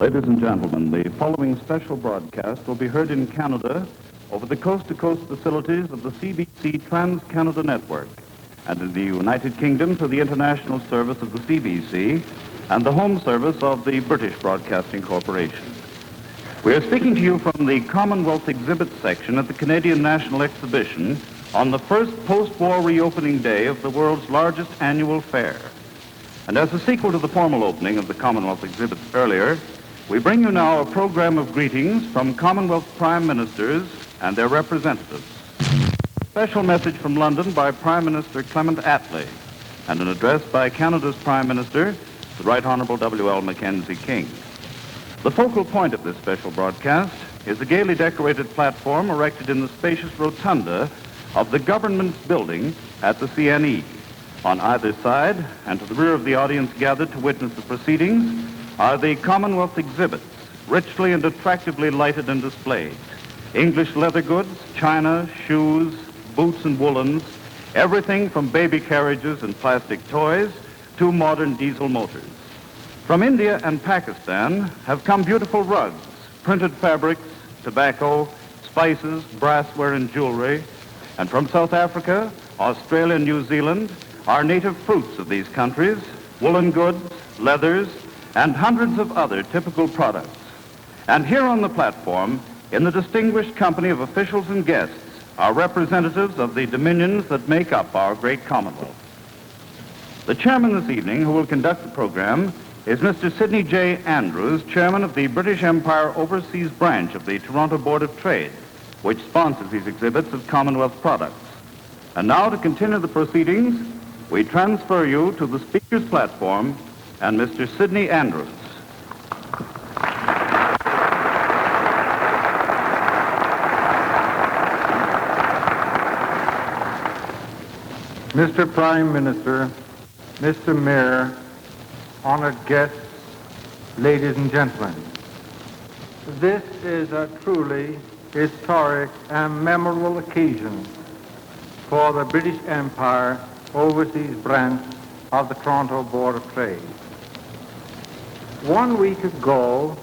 Ladies and gentlemen, the following special broadcast will be heard in Canada over the coast-to-coast facilities of the CBC Trans-Canada Network, and in the United Kingdom through the international service of the CBC and the home service of the British Broadcasting Corporation. We are speaking to you from the Commonwealth Exhibit section at the Canadian National Exhibition on the first post-war reopening day of the world's largest annual fair. And as a sequel to the formal opening of the Commonwealth exhibits earlier, we bring you now a program of greetings from Commonwealth Prime Ministers and their representatives. A special message from London by Prime Minister Clement Attlee, and an address by Canada's Prime Minister, the Right Honourable Lyon Mackenzie King. The focal point of this special broadcast is a gaily decorated platform erected in the spacious rotunda of the government's building at the CNE. On either side, and to the rear of the audience gathered to witness the proceedings, are the Commonwealth exhibits, richly and attractively lighted and displayed. English leather goods, china, shoes, boots and woolens, everything from baby carriages and plastic toys to modern diesel motors. From India and Pakistan have come beautiful rugs, printed fabrics, tobacco, spices, brassware and jewelry. And from South Africa, Australia and New Zealand are native fruits of these countries, woolen goods, leathers, and hundreds of other typical products. And here on the platform, in the distinguished company of officials and guests, are representatives of the dominions that make up our great Commonwealth. The chairman this evening, who will conduct the program, is Mr. Sidney J. Andrews, chairman of the British Empire Overseas Branch of the Toronto Board of Trade, which sponsors these exhibits of Commonwealth products. And now, to continue the proceedings, we transfer you to the speaker's platform and Mr. Sidney Andrews. Mr. Prime Minister, Mr. Mayor, honored guests, ladies and gentlemen, this is a truly historic and memorable occasion for the British Empire Overseas Branch of the Toronto Board of Trade. 1 week ago,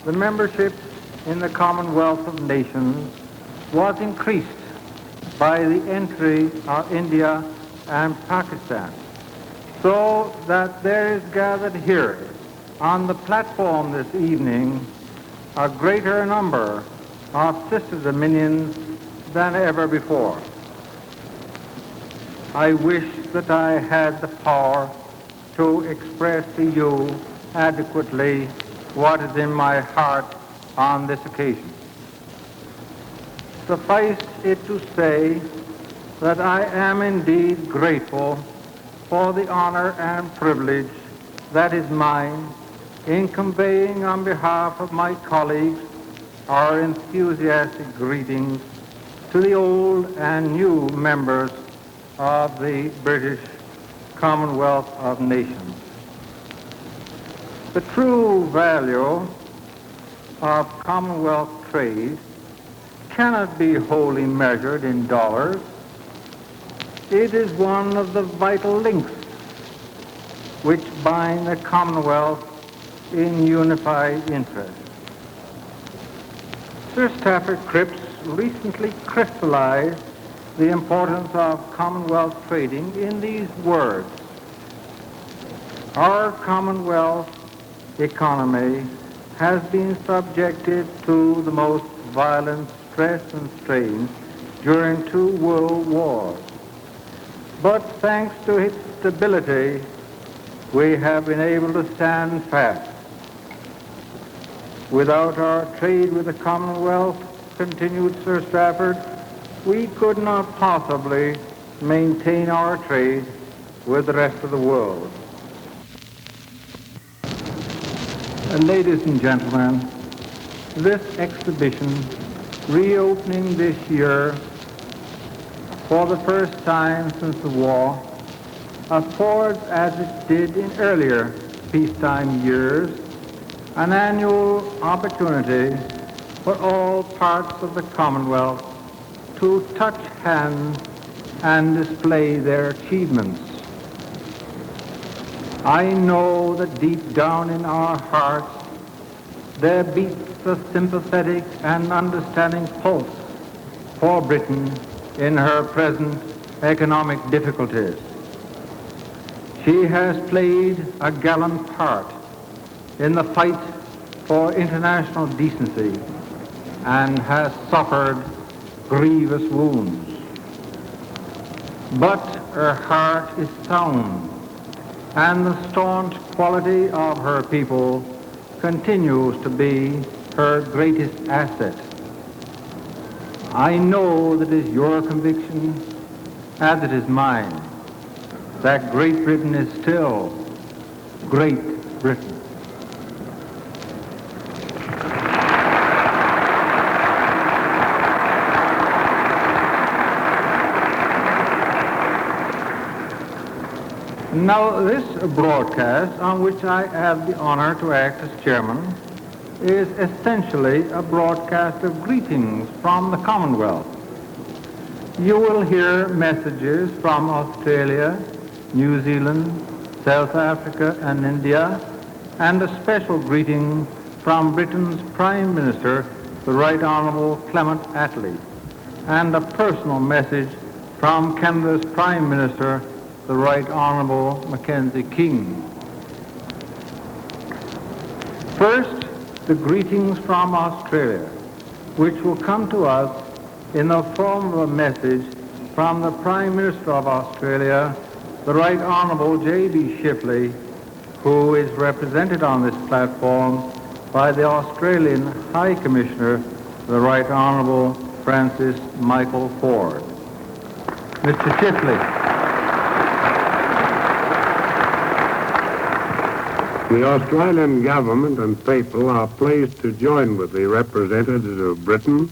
the membership in the Commonwealth of Nations was increased by the entry of India and Pakistan, so that there is gathered here on the platform this evening a greater number of sister dominions than ever before. I wish that I had the power to express to you adequately what is in my heart on this occasion. Suffice it to say that I am indeed grateful for the honor and privilege that is mine in conveying on behalf of my colleagues our enthusiastic greetings to the old and new members of the British Commonwealth of Nations. The true value of Commonwealth trade cannot be wholly measured in dollars. It is one of the vital links which bind the Commonwealth in unified interest. Sir Stafford Cripps recently crystallized the importance of Commonwealth trading in these words: our Commonwealth economy has been subjected to the most violent stress and strain during 2 world wars. But thanks to its stability, we have been able to stand fast. Without our trade with the Commonwealth, continued Sir Stafford, we could not possibly maintain our trade with the rest of the world. Ladies and gentlemen, this exhibition, reopening this year for the first time since the war, affords, as it did in earlier peacetime years, an annual opportunity for all parts of the Commonwealth to touch hands and display their achievements. I know that deep down in our hearts there beats a sympathetic and understanding pulse for Britain in her present economic difficulties. She has played a gallant part in the fight for international decency and has suffered grievous wounds. But her heart is sound, and the staunch quality of her people continues to be her greatest asset. I know that it is your conviction, as it is mine, that Great Britain is still Great Britain. Now, this broadcast, on which I have the honor to act as chairman, is essentially a broadcast of greetings from the Commonwealth. You will hear messages from Australia, New Zealand, South Africa, and India, and a special greeting from Britain's Prime Minister, the Right Honourable Clement Attlee, and a personal message from Canada's Prime Minister, the Right Honourable Mackenzie King. First, the greetings from Australia, which will come to us in the form of a message from the Prime Minister of Australia, the Right Honourable J.B. Shipley, who is represented on this platform by the Australian High Commissioner, the Right Honourable Francis Michael Ford. Mr. Shipley. The Australian government and people are pleased to join with the representatives of Britain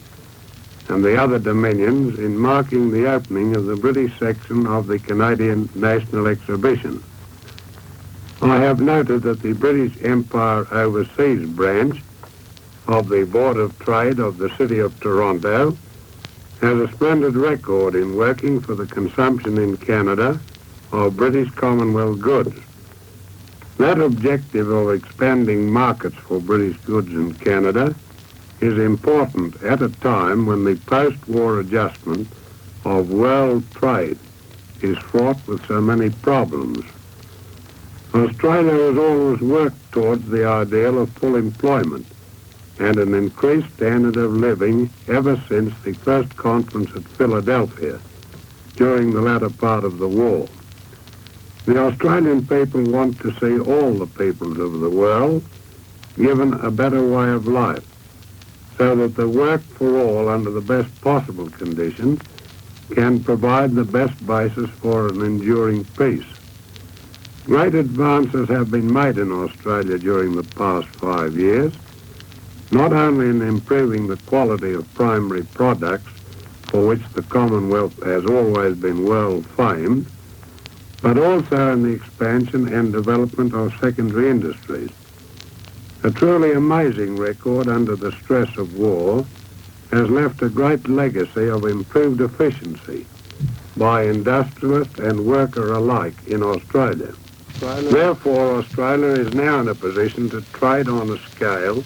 and the other dominions in marking the opening of the British section of the Canadian National Exhibition. I have noted that the British Empire Overseas branch of the Board of Trade of the City of Toronto has a splendid record in working for the consumption in Canada of British Commonwealth goods. That objective of expanding markets for British goods in Canada is important at a time when the post-war adjustment of world trade is fraught with so many problems. Australia has always worked towards the ideal of full employment and an increased standard of living ever since the first conference at Philadelphia during the latter part of the war. The Australian people want to see all the peoples of the world given a better way of life, so that the work for all under the best possible conditions can provide the best basis for an enduring peace. Great advances have been made in Australia during the past 5 years, not only in improving the quality of primary products, for which the Commonwealth has always been world famed, but also in the expansion and development of secondary industries. A truly amazing record under the stress of war has left a great legacy of improved efficiency by industrialist and worker alike in Australia. Therefore, Australia is now in a position to trade on a scale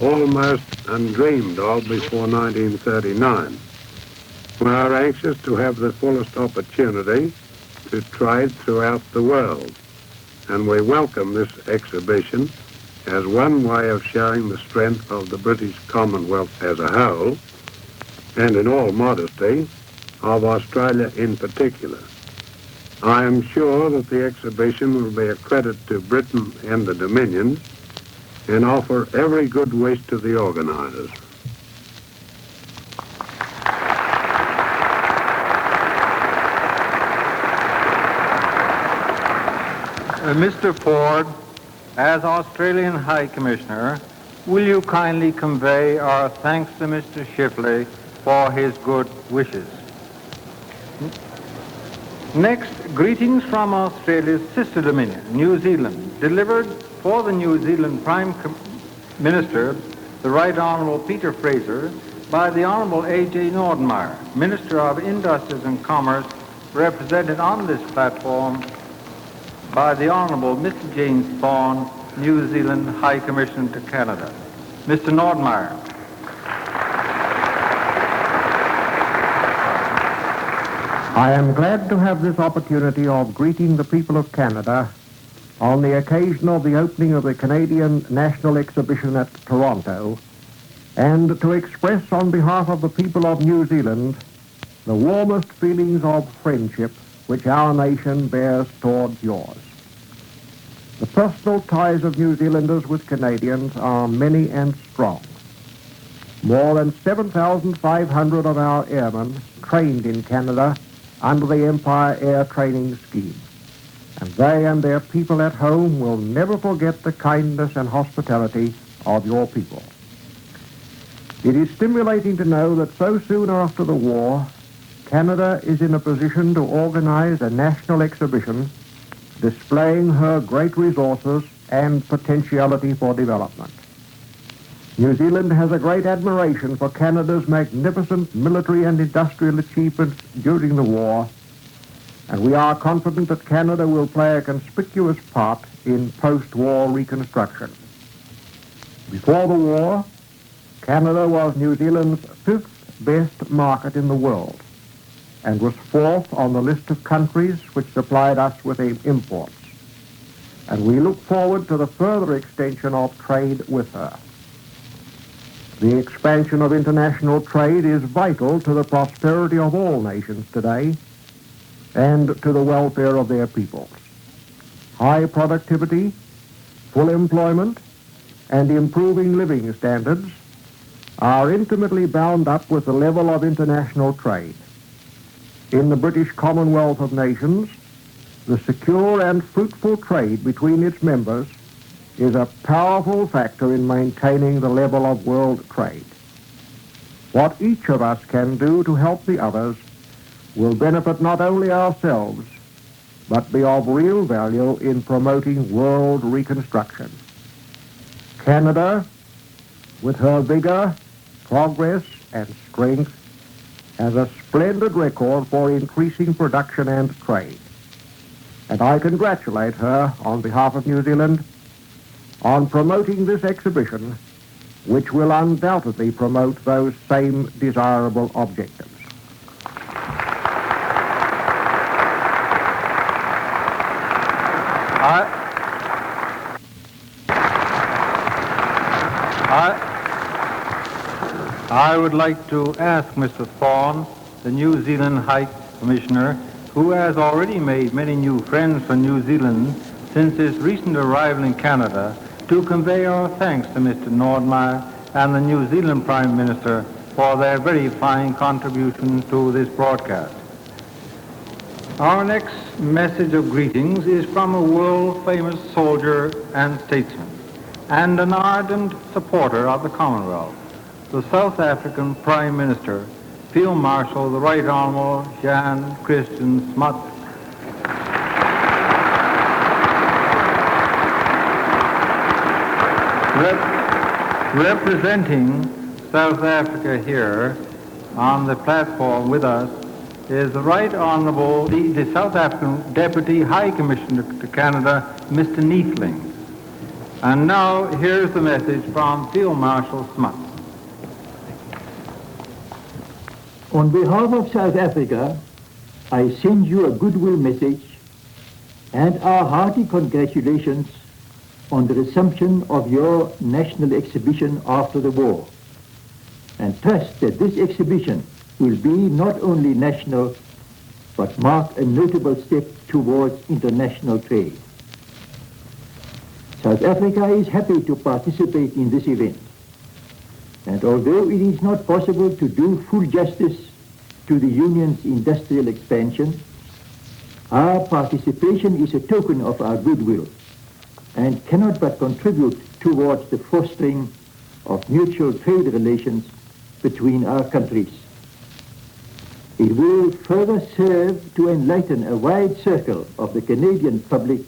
almost undreamed of before 1939. We are anxious to have the fullest opportunity to trade throughout the world, and we welcome this exhibition as one way of showing the strength of the British Commonwealth as a whole, and in all modesty, of Australia in particular. I am sure that the exhibition will be a credit to Britain and the Dominions, and offer every good wish to the organisers. Mr. Ford, as Australian High Commissioner, will you kindly convey our thanks to Mr. Shipley for his good wishes? Next, greetings from Australia's sister dominion, New Zealand, delivered for the New Zealand Prime Minister, the Right Honourable Peter Fraser, by the Honourable A.J. Nordenmeyer, Minister of Industries and Commerce, represented on this platform by the Honourable Mr. James Spawn, New Zealand High Commissioner to Canada. Mr. Nordmeyer. I am glad to have this opportunity of greeting the people of Canada on the occasion of the opening of the Canadian National Exhibition at Toronto, and to express on behalf of the people of New Zealand the warmest feelings of friendship which our nation bears towards yours. The personal ties of New Zealanders with Canadians are many and strong. More than 7,500 of our airmen trained in Canada under the Empire Air Training Scheme, and they and their people at home will never forget the kindness and hospitality of your people. It is stimulating to know that so soon after the war, Canada is in a position to organize a national exhibition displaying her great resources and potentiality for development. New Zealand has a great admiration for Canada's magnificent military and industrial achievements during the war, and we are confident that Canada will play a conspicuous part in post-war reconstruction. Before the war, Canada was New Zealand's fifth best market in the world and was fourth on the list of countries which supplied us with imports. And we look forward to the further extension of trade with her. The expansion of international trade is vital to the prosperity of all nations today and to the welfare of their peoples. High productivity, full employment, and improving living standards are intimately bound up with the level of international trade. In the British Commonwealth of Nations, the secure and fruitful trade between its members is a powerful factor in maintaining the level of world trade. What each of us can do to help the others will benefit not only ourselves, but be of real value in promoting world reconstruction. Canada, with her vigor, progress, and strength, has a splendid record for increasing production and trade. And I congratulate her on behalf of New Zealand on promoting this exhibition, which will undoubtedly promote those same desirable objectives. I would like to ask Mr. Thorne, the New Zealand High Commissioner, who has already made many new friends for New Zealand since his recent arrival in Canada, to convey our thanks to Mr. Nordmeyer and the New Zealand Prime Minister for their very fine contribution to this broadcast. Our next message of greetings is from a world-famous soldier and statesman, and an ardent supporter of the Commonwealth, the South African Prime Minister, Field Marshal the Right Honourable Jan Christian Smuts. Representing South Africa here on the platform with us is the Right Honourable, the South African Deputy High Commissioner to Canada, Mr. Neathling. And now here's the message from Field Marshal Smuts. On behalf of South Africa, I send you a goodwill message and our hearty congratulations on the resumption of your national exhibition after the war, and trust that this exhibition will be not only national, but mark a notable step towards international trade. South Africa is happy to participate in this event, and although it is not possible to do full justice to the Union's industrial expansion, our participation is a token of our goodwill and cannot but contribute towards the fostering of mutual trade relations between our countries. It will further serve to enlighten a wide circle of the Canadian public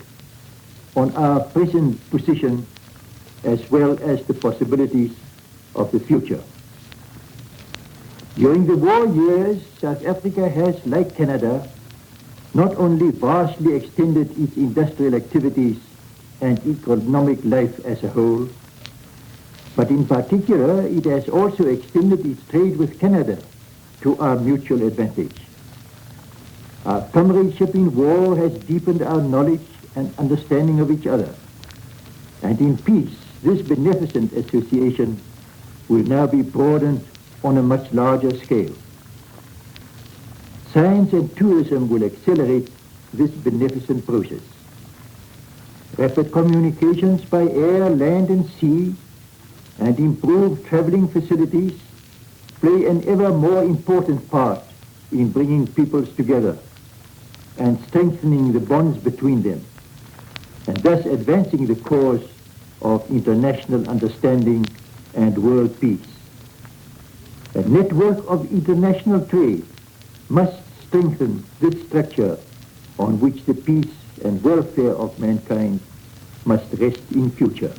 on our present position as well as the possibilities of the future. During the war years, South Africa has, like Canada, not only vastly extended its industrial activities and economic life as a whole, But in particular, it has also extended its trade with Canada to our mutual advantage. Our comradeship in war has deepened our knowledge and understanding of each other. And in peace, this beneficent association will now be broadened on a much larger scale. Science and tourism will accelerate this beneficent process. Rapid communications by air, land and sea and improved traveling facilities play an ever more important part in bringing peoples together and strengthening the bonds between them, and thus advancing the cause of international understanding and world peace. A network of international trade must strengthen this structure on which the peace and welfare of mankind must rest in future.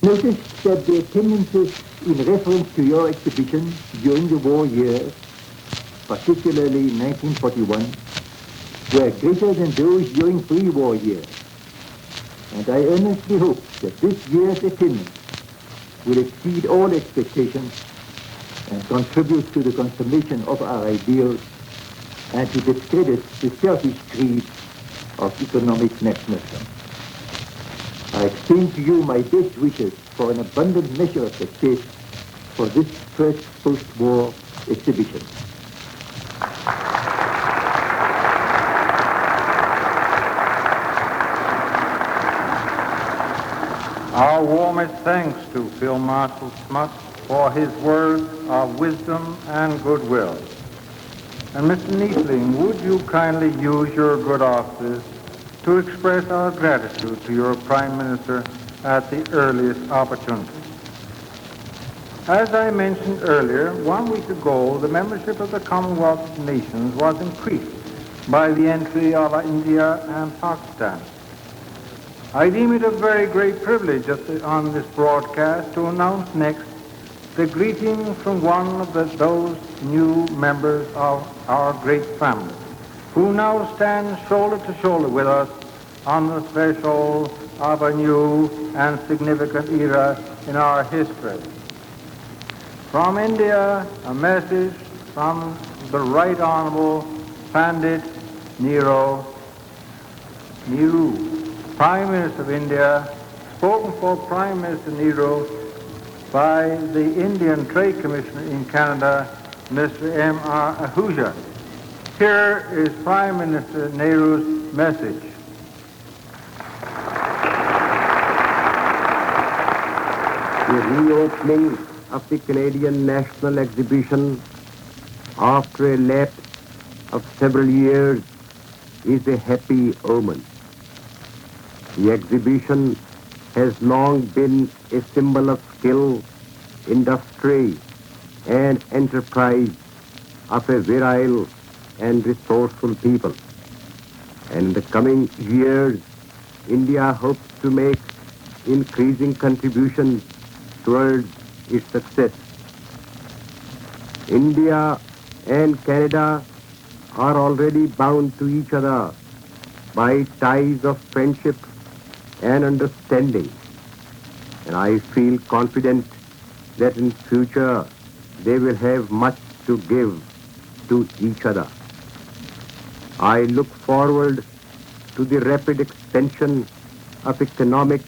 Notice that the attendances in reference to your exhibition during the war years, particularly 1941, were greater than those during pre-war years. And I earnestly hope that this year's attendance will exceed all expectations and contribute to the consummation of our ideals and to discredit the selfish creed of economic nationalism. I extend to you my best wishes for an abundant measure of success for this first post-war exhibition. Our warmest thanks to Field Marshal Smuts for his words of wisdom and goodwill. And Mr. Neethling, would you kindly use your good offices to express our gratitude to your Prime Minister at the earliest opportunity? As I mentioned earlier, 1 week ago, the membership of the Commonwealth of Nations was increased by the entry of India and Pakistan. I deem it a very great privilege on this broadcast to announce next the greeting from one of those new members of our great family, who now stands shoulder to shoulder with us on the threshold of a new and significant era in our history. From India, a message from the Right Honorable Pandit Nehru, Prime Minister of India, spoken for Prime Minister Nehru by the Indian Trade Commissioner in Canada, Mr. M.R. Ahuja. Here is Prime Minister Nehru's message. The reopening of the Canadian National Exhibition after a lapse of several years is a happy omen. The exhibition has long been a symbol of skill, industry, and enterprise of a virile and resourceful people. And in the coming years, India hopes to make increasing contributions towards its success. India and Canada are already bound to each other by ties of friendship and understanding. And I feel confident that in future they will have much to give to each other. I look forward to the rapid expansion of economic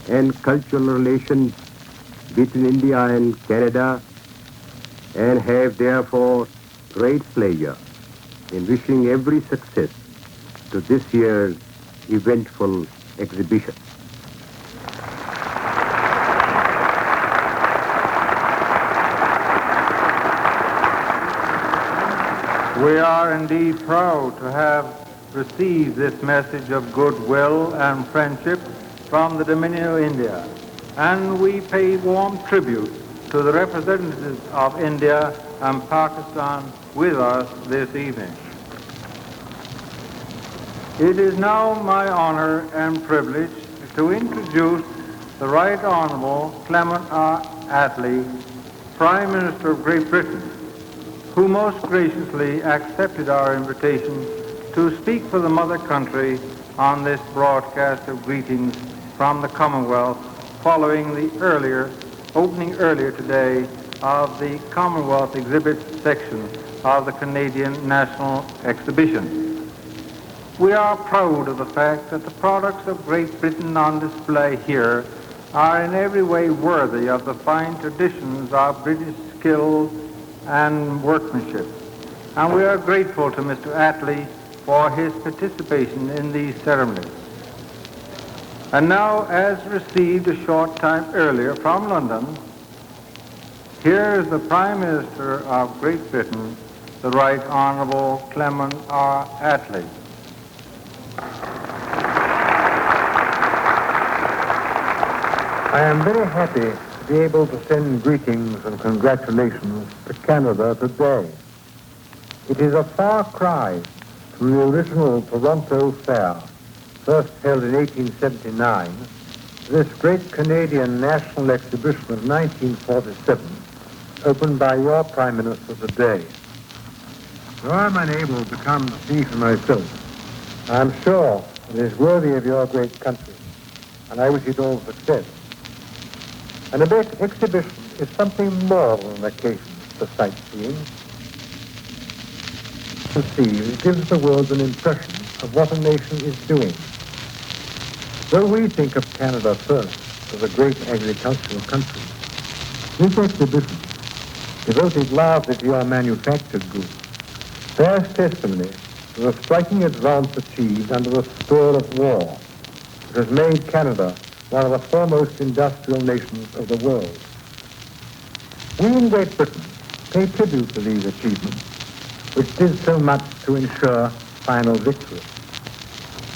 and cultural relations between India and Canada, and have therefore great pleasure in wishing every success to this year's eventful exhibition. We are indeed proud to have received this message of goodwill and friendship from the Dominion of India, and we pay warm tribute to the representatives of India and Pakistan with us this evening. It is now my honor and privilege to introduce the Right Honorable Clement R. Attlee, Prime Minister of Great Britain, who most graciously accepted our invitation to speak for the mother country on this broadcast of greetings from the Commonwealth following the opening earlier today of the Commonwealth exhibit section of the Canadian National Exhibition. We are proud of the fact that the products of Great Britain on display here are in every way worthy of the fine traditions of British skill and workmanship. And we are grateful to Mr. Attlee for his participation in these ceremonies. And now, as received a short time earlier from London, here is the Prime Minister of Great Britain, the Right Honourable Clement R. Attlee. I am very happy to be able to send greetings and congratulations to Canada today. It is a far cry from the original Toronto Fair, first held in 1879, to this great Canadian National Exhibition of 1947, opened by your Prime Minister today. Though I am unable to come to see for myself, I am sure it is worthy of your great country, and I wish it all success. An exhibition is something more than an occasion for sightseeing. It gives the world an impression of what a nation is doing. Though we think of Canada first as a great agricultural country, this exhibition, devoted largely to your manufactured goods, bears testimony to the striking advance achieved under the spur of war, which has made Canada one of the foremost industrial nations of the world. We in Great Britain pay tribute to these achievements, which did so much to ensure final victory.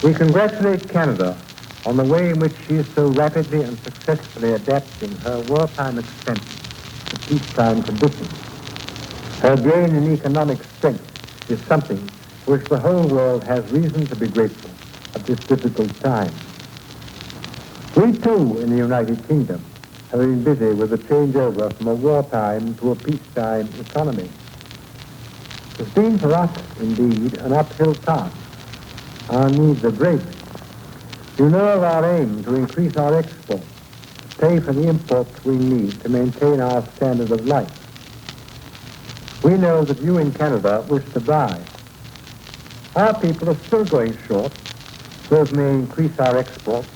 We congratulate Canada on the way in which she is so rapidly and successfully adapting her wartime expenses to peacetime conditions. Her gain in economic strength is something for which the whole world has reason to be grateful at this difficult time. We too in the United Kingdom have been busy with the changeover from a wartime to a peacetime economy. It's been for us, indeed, an uphill task. Our needs are great. You know of our aim to increase our exports, to pay for the imports we need to maintain our standard of life. We know that you in Canada wish to buy. Our people are still going short, so as may increase our exports.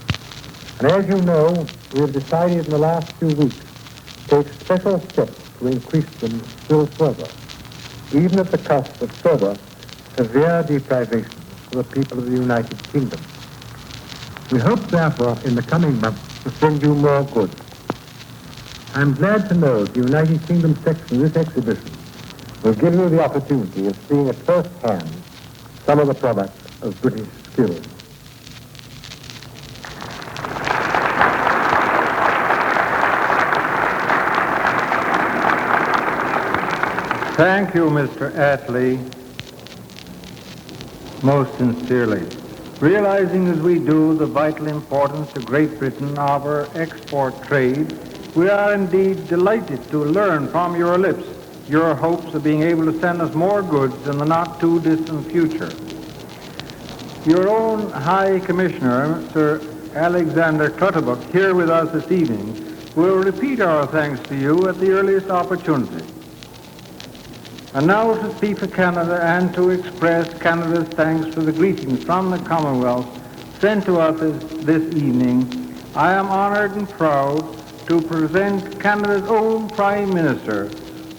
And as you know, we have decided in the last few weeks to take special steps to increase them still further, even at the cost of further severe deprivations for the people of the United Kingdom. We hope, therefore, in the coming months to send you more goods. I am glad to know that the United Kingdom section of this exhibition will give you the opportunity of seeing at first hand some of the products of British skill. Thank you, Mr. Attlee, most sincerely. Realizing as we do the vital importance to Great Britain of our export trade, we are indeed delighted to learn from your lips your hopes of being able to send us more goods in the not-too-distant future. Your own High Commissioner, Sir Alexander Clutterbuck, here with us this evening, will repeat our thanks to you at the earliest opportunity. And now to speak for Canada and to express Canada's thanks for the greetings from the Commonwealth sent to us this evening, I am honored and proud to present Canada's own Prime Minister,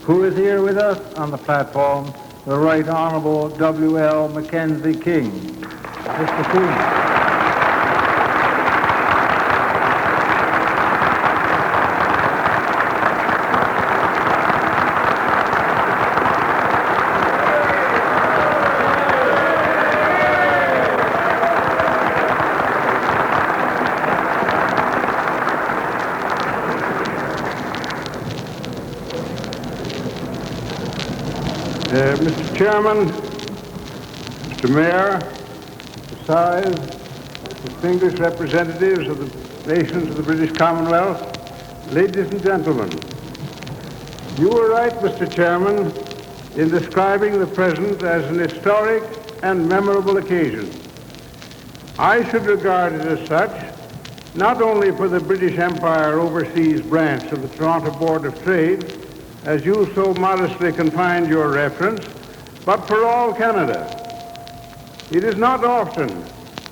who is here with us on the platform, the Right Honourable W.L. Mackenzie King. Mr. King. Mr. Chairman, Mr. Mayor, Mr. Size, distinguished representatives of the nations of the British Commonwealth, ladies and gentlemen, you were right, Mr. Chairman, in describing the present as an historic and memorable occasion. I should regard it as such, not only for the British Empire overseas branch of the Toronto Board of Trade, as you so modestly confined your reference, but for all Canada. It is not often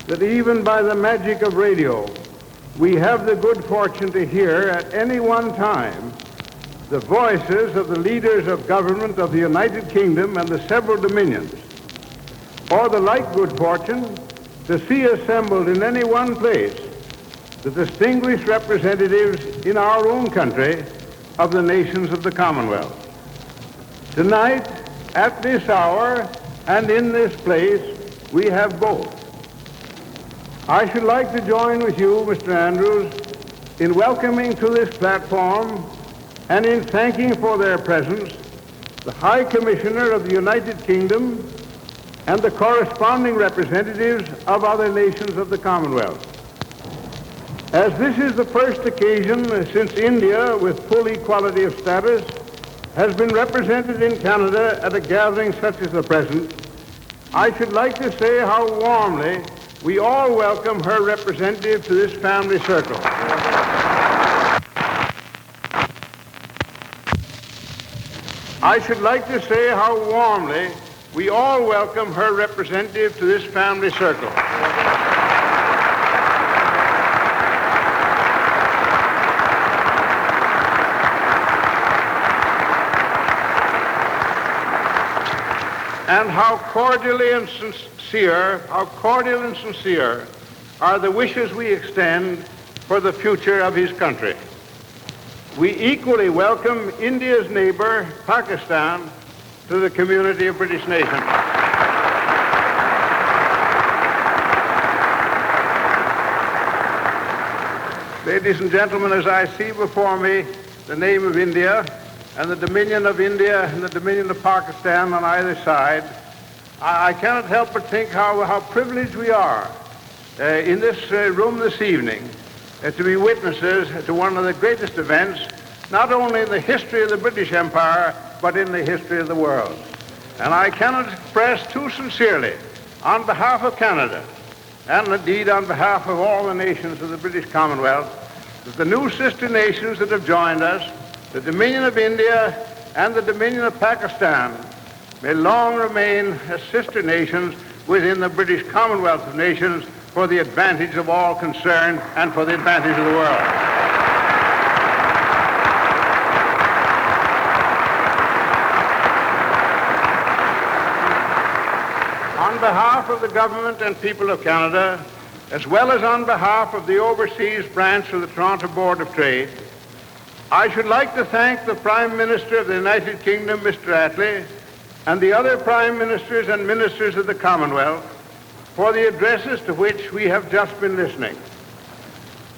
that even by the magic of radio, we have the good fortune to hear at any one time the voices of the leaders of government of the United Kingdom and the several dominions, or the like good fortune to see assembled in any one place the distinguished representatives in our own country of the nations of the Commonwealth. Tonight, at this hour, and in this place, we have both. I should like to join with you, Mr. Andrews, in welcoming to this platform and in thanking for their presence the High Commissioner of the United Kingdom and the corresponding representatives of other nations of the Commonwealth. As this is the first occasion since India, with full equality of status, has been represented in Canada at a gathering such as the present, I should like to say how warmly we all welcome her representative to this family circle. I should like to say how warmly we all welcome her representative to this family circle. And how cordial and sincere are the wishes we extend for the future of his country. We equally welcome India's neighbor, Pakistan, to the community of British nations. Ladies and gentlemen, as I see before me the name of India and the Dominion of India and the Dominion of Pakistan on either side, I cannot help but think how privileged we are in this room this evening to be witnesses to one of the greatest events, not only in the history of the British Empire, but in the history of the world. And I cannot express too sincerely, on behalf of Canada, and indeed on behalf of all the nations of the British Commonwealth, that the new sister nations that have joined us, the Dominion of India and the Dominion of Pakistan, may long remain as sister nations within the British Commonwealth of Nations for the advantage of all concerned and for the advantage of the world. On behalf of the government and people of Canada, as well as on behalf of the overseas branch of the Toronto Board of Trade, I should like to thank the Prime Minister of the United Kingdom, Mr. Attlee, and the other Prime Ministers and Ministers of the Commonwealth for the addresses to which we have just been listening.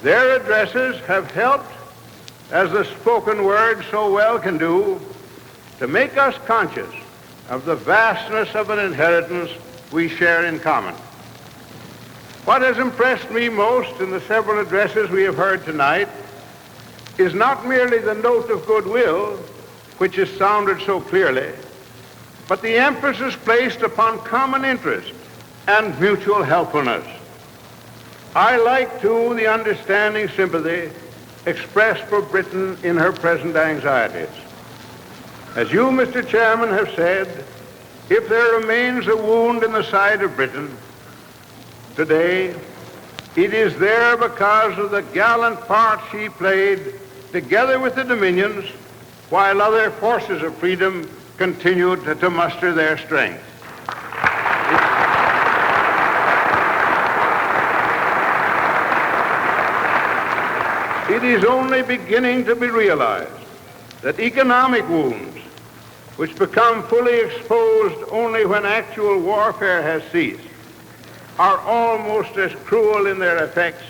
Their addresses have helped, as the spoken word so well can do, to make us conscious of the vastness of an inheritance we share in common. What has impressed me most in the several addresses we have heard tonight is not merely the note of goodwill, which has sounded so clearly, but the emphasis placed upon common interest and mutual helpfulness. I like, too, the understanding sympathy expressed for Britain in her present anxieties. As you, Mr. Chairman, have said, if there remains a wound in the side of Britain today, it is there because of the gallant part she played together with the Dominions while other forces of freedom continued to muster their strength. It is only beginning to be realized that economic wounds, which become fully exposed only when actual warfare has ceased, are almost as cruel in their effects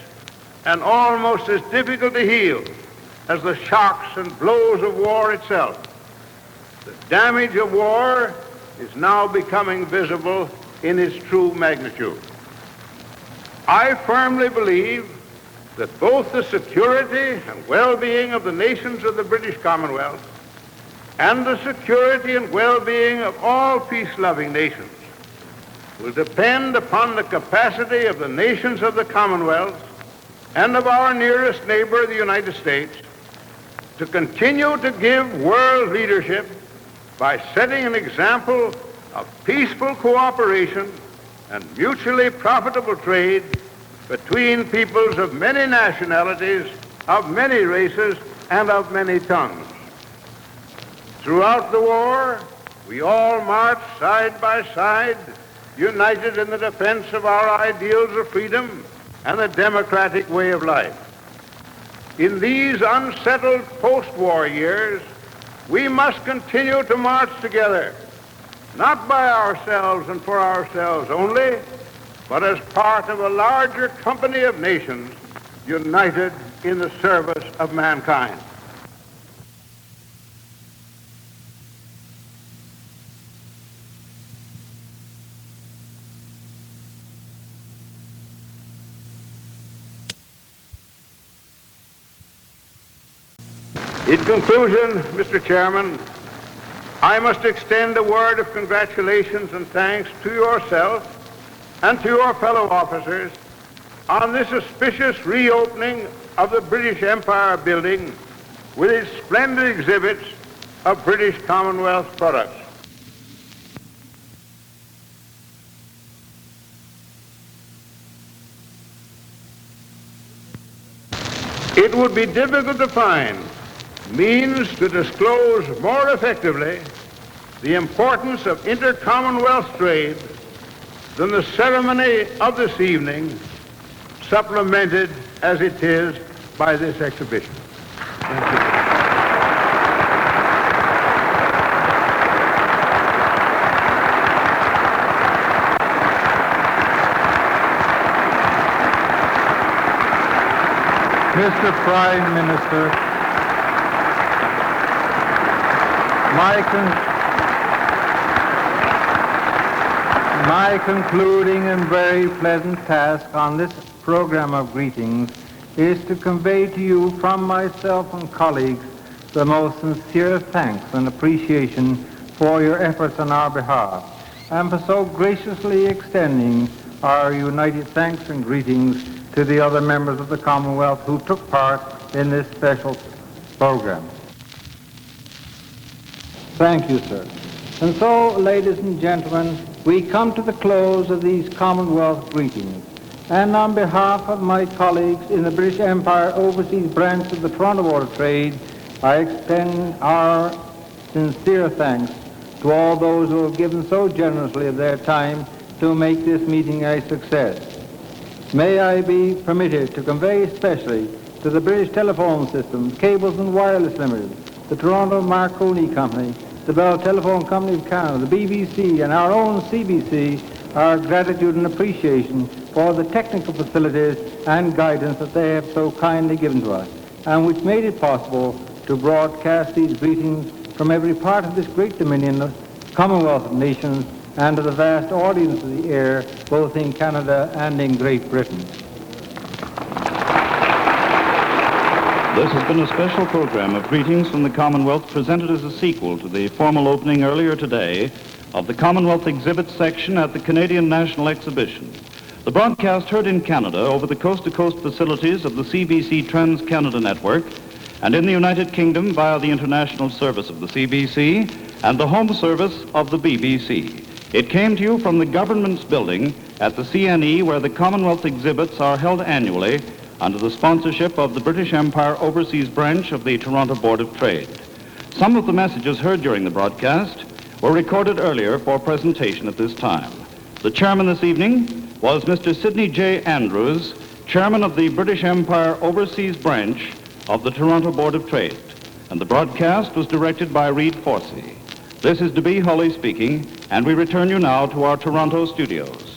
and almost as difficult to heal as the shocks and blows of war itself. The damage of war is now becoming visible in its true magnitude. I firmly believe that both the security and well-being of the nations of the British Commonwealth and the security and well-being of all peace-loving nations will depend upon the capacity of the nations of the Commonwealth and of our nearest neighbor, the United States, to continue to give world leadership by setting an example of peaceful cooperation and mutually profitable trade between peoples of many nationalities, of many races, and of many tongues. Throughout the war, we all marched side by side, united in the defense of our ideals of freedom and the democratic way of life. In these unsettled post-war years, we must continue to march together, not by ourselves and for ourselves only, but as part of a larger company of nations united in the service of mankind. In conclusion, Mr. Chairman, I must extend a word of congratulations and thanks to yourself and to your fellow officers on this auspicious reopening of the British Empire building with its splendid exhibits of British Commonwealth products. It would be difficult to find means to disclose more effectively the importance of inter-Commonwealth trade than the ceremony of this evening, supplemented as it is by this exhibition. Thank you. Mr. Prime Minister, my concluding and very pleasant task on this program of greetings is to convey to you from myself and colleagues the most sincere thanks and appreciation for your efforts on our behalf, and for so graciously extending our united thanks and greetings to the other members of the Commonwealth who took part in this special program. Thank you, sir. And so, ladies and gentlemen, we come to the close of these Commonwealth greetings. And on behalf of my colleagues in the British Empire Overseas Branch of the Toronto Board of Trade, I extend our sincere thanks to all those who have given so generously of their time to make this meeting a success. May I be permitted to convey especially to the British Telephone Systems, Cables and Wireless Limited, the Toronto Marconi Company, the Bell Telephone Company of Canada, the BBC, and our own CBC, our gratitude and appreciation for the technical facilities and guidance that they have so kindly given to us, and which made it possible to broadcast these greetings from every part of this great dominion, the Commonwealth of Nations, and to the vast audience of the air, both in Canada and in Great Britain. This has been a special program of greetings from the Commonwealth presented as a sequel to the formal opening earlier today of the Commonwealth Exhibit section at the Canadian National Exhibition. The broadcast heard in Canada over the coast-to-coast facilities of the CBC Trans-Canada Network and in the United Kingdom via the international service of the CBC and the home service of the BBC. It came to you from the government's building at the CNE, where the Commonwealth exhibits are held annually under the sponsorship of the British Empire Overseas Branch of the Toronto Board of Trade. Some of the messages heard during the broadcast were recorded earlier for presentation at this time. The chairman this evening was Mr. Sidney J. Andrews, chairman of the British Empire Overseas Branch of the Toronto Board of Trade, and the broadcast was directed by Reed Forsey. This is DeB Holly speaking, and we return you now to our Toronto studios.